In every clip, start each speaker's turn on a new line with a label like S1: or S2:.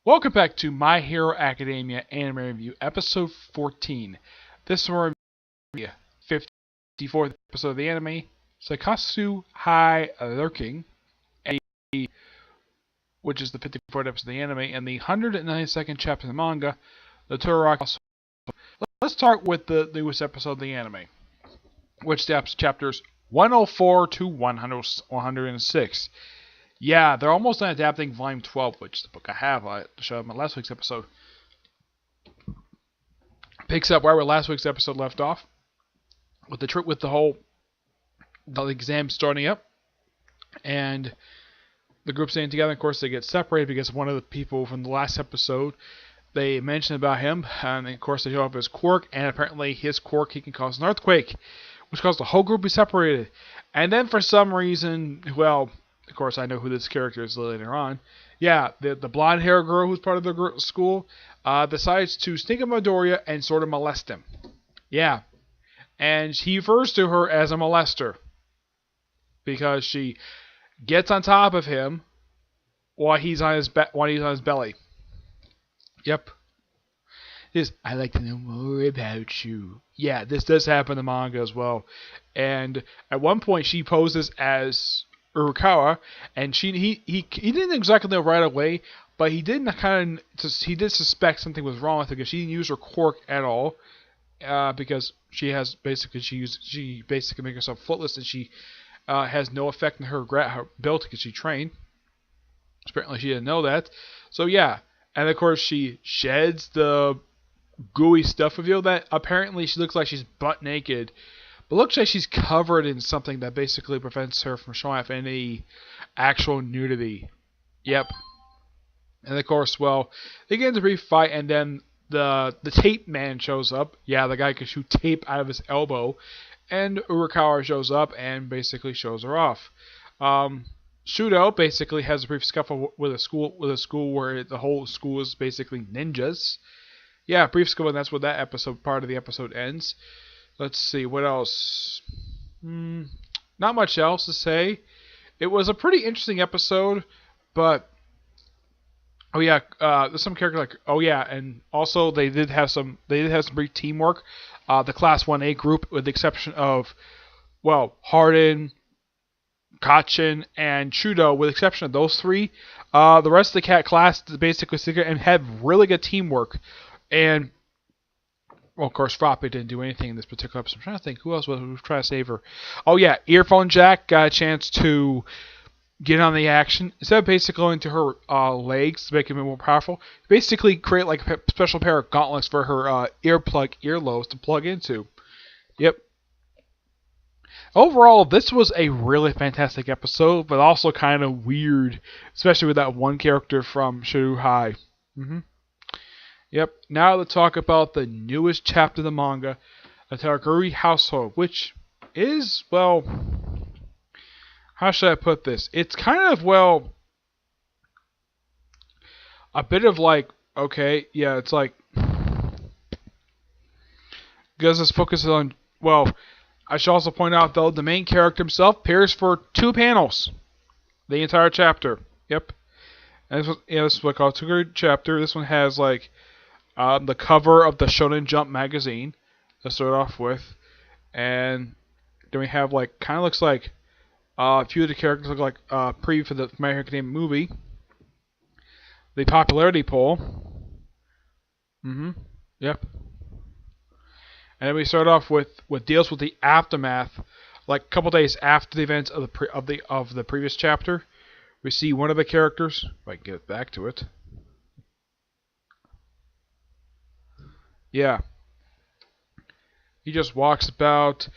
S1: Welcome back to My Hero Academia Anime Review, Episode 14. This will be the 54th episode of the anime, Shiketsu High Lurking, which is the 54th episode of the anime, and the 192nd chapter of the manga, the Todoroki. Let's start with the newest episode of the anime, which steps chapters 104 to 106. Yeah, they're almost done adapting Volume 12, which is the book I have to show in my last week's episode. Picks up where last week's episode left off, with the exam starting up, and the group staying together. Of course, they get separated because one of the people from the last episode, they mentioned about him, and of course they show up his quirk, and apparently his quirk, he can cause an earthquake, which caused the whole group to be separated. And then for some reason, well, of course, I know who this character is later on. Yeah, the blonde hair girl who's part of the school decides to sneak up on Midoriya and sort of molest him. Yeah, and he refers to her as a molester because she gets on top of him while he's on his belly. Yep. I like to know more about you. Yeah, this does happen in the manga as well. And at one point, she poses as Urukawa, and he didn't exactly know right away, but he did suspect something was wrong with her because she didn't use her quirk at all, because she basically makes herself footless, and she has no effect on her ability because she trained. Apparently, she didn't know that. So yeah, and of course she sheds the gooey stuff reveal that apparently she looks like she's butt naked. But looks like she's covered in something that basically prevents her from showing off any actual nudity. Yep. And of course, well, they get into a brief fight, and then the tape man shows up. Yeah, the guy can shoot tape out of his elbow. And Urukawa shows up and basically shows her off. Shudo basically has a brief scuffle with a school where the whole school is basically ninjas. Yeah, brief scuffle, and that's where that part of the episode ends. Let's see, what else? Not much else to say. It was a pretty interesting episode, but there's some character and also they did have some brief teamwork. The Class 1A group, with the exception of, Hardin, Kachin, and Shudo, with the exception of those three, the rest of the class basically secret and had really good teamwork. And well, of course, Frappe didn't do anything in this particular episode. I'm trying to think who else was trying to save her. Oh yeah, Earphone Jack got a chance to get on the action. Instead of basically going to her legs to make him more powerful, basically create like a special pair of gauntlets for her earlobes to plug into. Yep. Overall, this was a really fantastic episode, but also kind of weird, especially with that one character from Shiketsu High. Yep, now let's talk about the newest chapter of the manga, the Todoroki household, which is, how should I put this? It's kind of, a bit of like, it's like, because this focuses on, I should also point out, though, the main character himself appears for 2 panels, the entire chapter. Yep. And this is what I call a 2 chapter. This one has, the cover of the Shonen Jump magazine to start off with, and then we have kind of looks like a few of the characters look like preview for the My Hero Academia movie, the popularity poll. Yep. And then we start off with what deals with the aftermath, like a couple days after the events of the previous chapter. We see one of the characters. If I can get back to it. Yeah. He just walks about.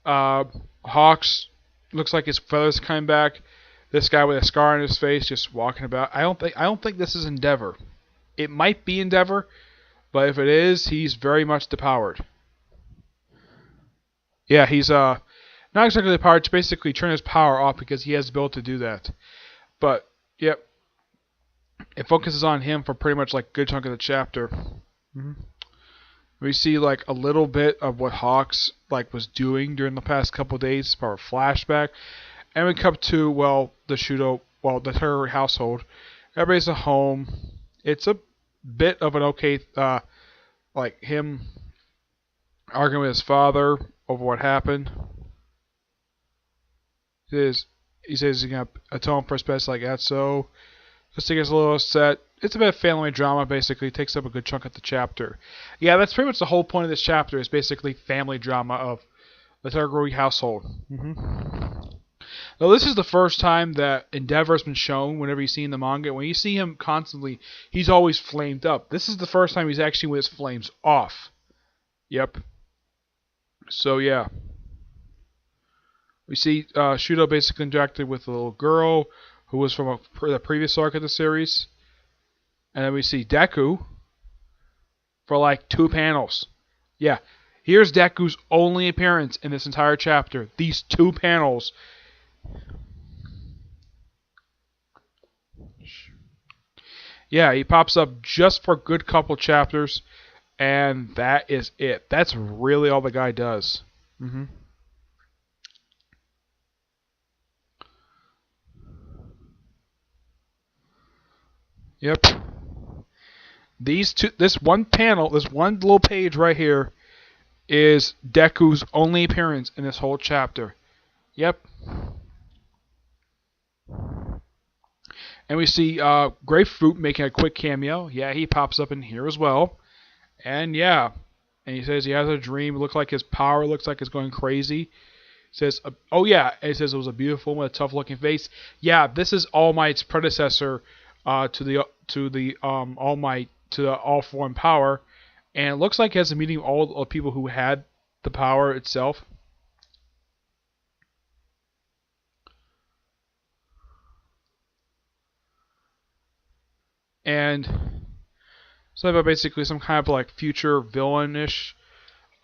S1: Hawks looks like his feathers coming back. This guy with a scar on his face just walking about. I don't think this is Endeavor. It might be Endeavor, but if it is, he's very much depowered. Yeah, he's not exactly depowered. To basically turn his power off because he has the ability to do that. But yep, it focuses on him for pretty much a good chunk of the chapter. We see a little bit of what Hawks was doing during the past couple of days, for a flashback, and we come to the Todoroki household. Everybody's at home. It's a bit of an okay, like him arguing with his father over what happened. He says he's gonna atone for his past like that, so just he gets a little upset. It's a bit of family drama, basically. It takes up a good chunk of the chapter. Yeah, that's pretty much the whole point of this chapter, is basically family drama of the Todoroki household. Now, this is the first time that Endeavor has been shown whenever you see in the manga. When you see him constantly, he's always flamed up. This is the first time he's actually with his flames off. Yep. So, yeah. We see Shudo basically interacted with a little girl who was from the previous arc of the series. And then we see Deku for like 2 panels. Yeah, here's Deku's only appearance in this entire chapter. These 2 panels. Yeah, he pops up just for a good couple chapters, and that is it. That's really all the guy does. Yep. This one panel, this one little page right here, is Deku's only appearance in this whole chapter. Yep. And we see Grapefruit making a quick cameo. Yeah, he pops up in here as well. And yeah, and he says he has a dream. It looks like his power looks like it's going crazy. He says, oh yeah, and he says it was a beautiful woman with a tough-looking face. Yeah, this is All Might's predecessor to the All Might, to the All For One power, and it looks like he has a meeting of all the people who had the power itself. And something about basically some kind of like future villainish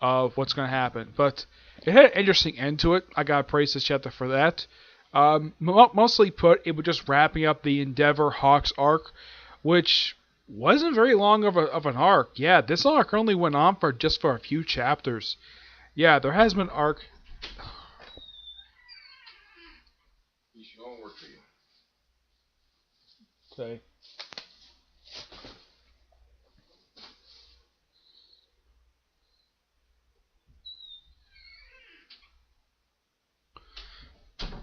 S1: of what's going to happen. But it had an interesting end to it. I got to praise this chapter for that. Mostly put, it was just wrapping up the Endeavor Hawks arc, which wasn't very long of an arc. Yeah, this arc only went on for just for a few chapters. Yeah, there has been arc. Okay.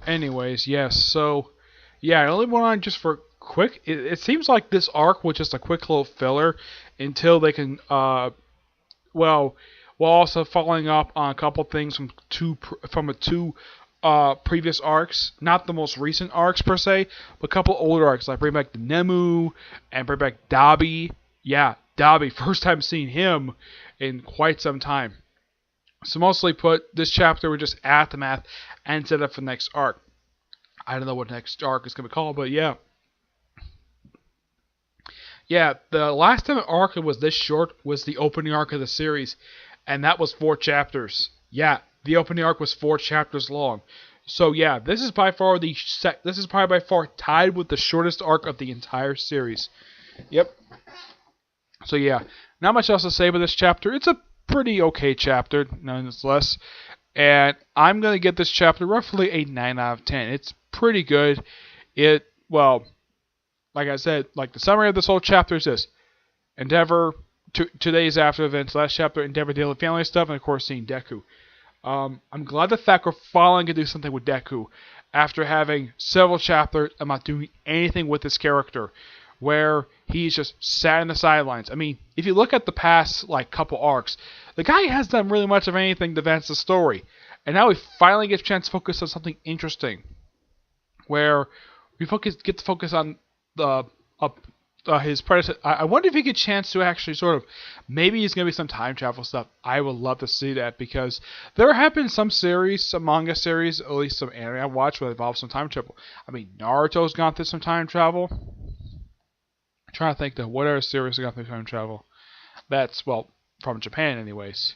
S1: Anyways, yes. So, yeah, I only went on just for quick. It seems like this arc was just a quick little filler until they can, while also following up on a couple things from two previous arcs, not the most recent arcs per se, but a couple older arcs, like bring back the Nemu and bring back Dabi. Yeah, Dabi, first time seeing him in quite some time. So mostly put, this chapter was just aftermath and set up for the next arc. I don't know what next arc is going to be called, but yeah. Yeah, the last time an arc was this short was the opening arc of the series, and that was 4 chapters. Yeah, the opening arc was 4 chapters long. So yeah, this is by far tied with the shortest arc of the entire series. Yep. So yeah, not much else to say about this chapter. It's a pretty okay chapter, nonetheless. And I'm going to give this chapter roughly a 9 out of 10. It's pretty good. Well, like I said, like the summary of this whole chapter is this. Endeavor, 2 days after events, last chapter, Endeavor dealing with family stuff, and of course seeing Deku. I'm glad the fact we're finally going to do something with Deku after having several chapters I'm not doing anything with this character, where he's just sat in the sidelines. I mean, if you look at the past like couple arcs, the guy hasn't done really much of anything to advance the story, and now we finally get a chance to focus on something interesting, where we get to focus on his predecessor. I wonder if he get a chance to actually sort of, maybe he's going to be some time travel stuff. I would love to see that, because there have been some series, some manga series, at least some anime I watched where it involves some time travel. I mean, Naruto's gone through some time travel. I'm trying to think of what other series has gone through time travel. That's, well, from Japan anyways.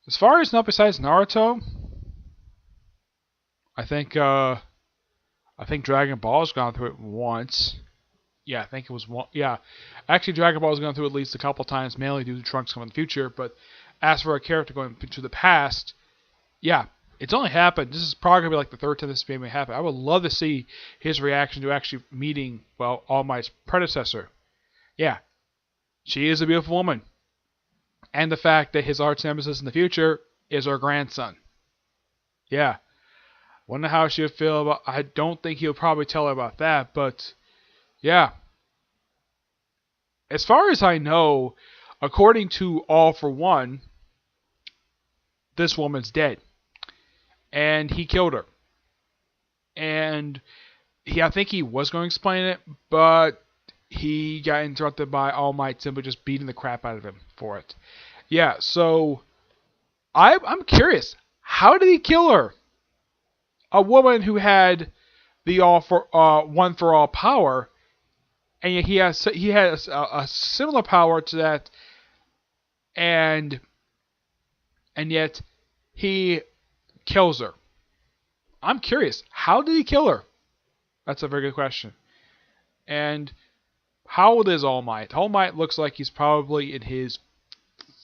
S1: As far as not besides Naruto, I think Dragon Ball's gone through it once. Yeah, I think it was one. Yeah, actually, Dragon Ball's gone through it at least a couple times, mainly due to Trunks coming in the future. But as for a character going to the past, yeah, it's only happened. This is probably gonna be like the 3rd time this may happen. I would love to see his reaction to actually meeting, well, All Might's predecessor. Yeah, she is a beautiful woman. And the fact that his arch nemesis in the future is her grandson. Yeah. Wonder how she would feel about. I don't think he'll probably tell her about that, but yeah. As far as I know, according to All for One, this woman's dead. And he killed her. And I think he was going to explain it, but he got interrupted by All Might simply just beating the crap out of him for it. Yeah, so I'm curious. How did he kill her? A woman who had the all for one for all power, and yet he has a similar power to that, and yet he kills her. I'm curious. How did he kill her? That's a very good question. And how old is All Might? All Might looks like he's probably in his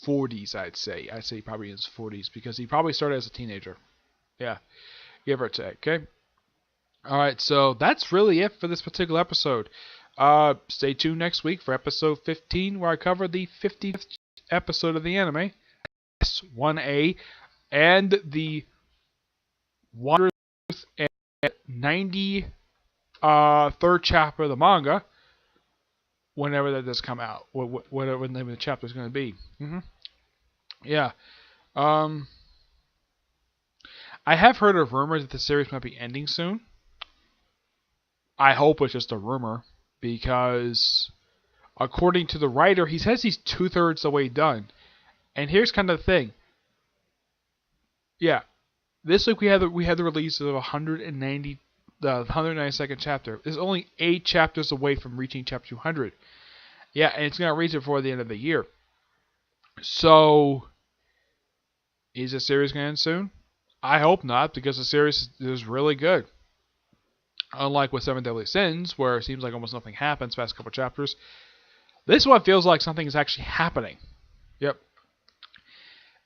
S1: 40s, I'd say. I'd say probably in his 40s because he probably started as a teenager. Yeah, give or take, okay? Alright, so that's really it for this particular episode. Stay tuned next week for episode 15 where I cover the 50th episode of the anime, S1A, and the 193rd chapter of the manga, whenever that does come out, whatever the name of the chapter is going to be. Yeah. I have heard of rumors that the series might be ending soon. I hope it's just a rumor, because according to the writer, he says he's 2/3 the way done. And here's kind of the thing. Yeah, this week we had the release of the 192nd chapter. It's only 8 chapters away from reaching chapter 200. Yeah, and it's gonna reach it before the end of the year. So, is the series gonna end soon? I hope not, because the series is really good. Unlike with Seven Deadly Sins, where it seems like almost nothing happens past a couple chapters, this one feels like something is actually happening. Yep.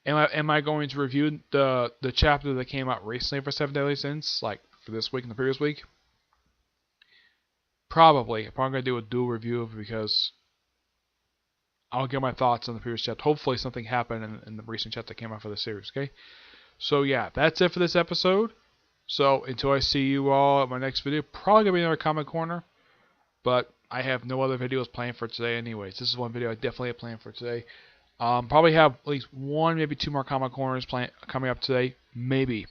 S1: Am I going to review the chapter that came out recently for Seven Deadly Sins, like for this week and the previous week? Probably. I'm probably going to do a dual review of it because I'll get my thoughts on the previous chapter. Hopefully something happened in the recent chapter that came out for the series, okay? So yeah, that's it for this episode. So until I see you all at my next video, probably going to be another Comic Corner, but I have no other videos planned for today anyways. This is one video I definitely have planned for today. Probably have at least 1, maybe 2 more Comic Corners coming up today. Maybe.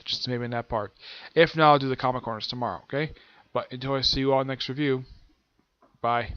S1: Just maybe in that part. If not, I'll do the Comic Corners tomorrow, okay? But until I see you all next review, bye.